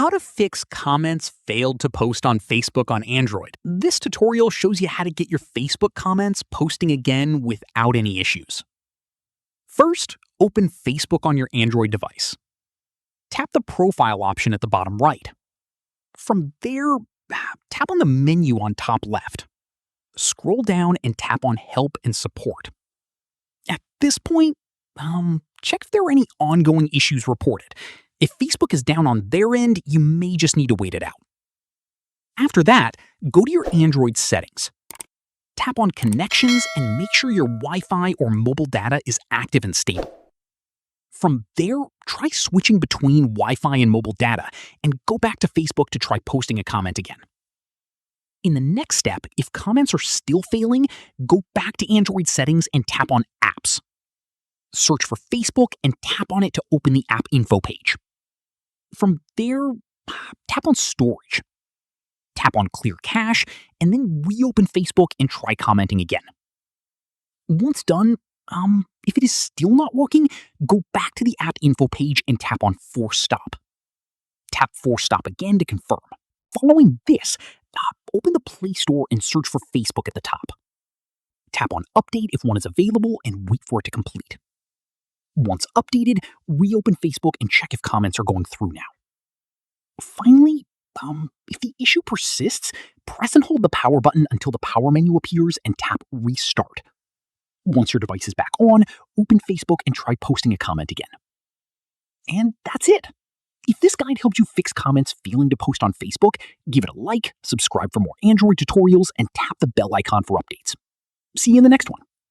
How to fix comments failed to post on Facebook on Android. This tutorial shows you how to get your Facebook comments posting again without any issues. First, open Facebook on your Android device. Tap the profile option at the bottom right. From there, tap on the menu on top left. Scroll down and tap on Help and Support. At this point, check if there are any ongoing issues reported. If Facebook is down on their end, you may just need to wait it out. After that, go to your Android settings. Tap on Connections and make sure your Wi-Fi or mobile data is active and stable. From there, try switching between Wi-Fi and mobile data and go back to Facebook to try posting a comment again. In the next step, if comments are still failing, go back to Android settings and tap on Apps. Search for Facebook and tap on it to open the app info page. From there, tap on Storage. Tap on Clear Cache, and then reopen Facebook and try commenting again. Once done, if it is still not working, go back to the app info page and tap on Force Stop. Tap Force Stop again to confirm. Following this, open the Play Store and search for Facebook at the top. Tap on Update if one is available and wait for it to complete. Once updated, reopen Facebook and check if comments are going through now. Finally, if the issue persists, press and hold the power button until the power menu appears and tap Restart. Once your device is back on, open Facebook and try posting a comment again. And that's it. If this guide helped you fix comments failing to post on Facebook, give it a like, subscribe for more Android tutorials, and tap the bell icon for updates. See you in the next one.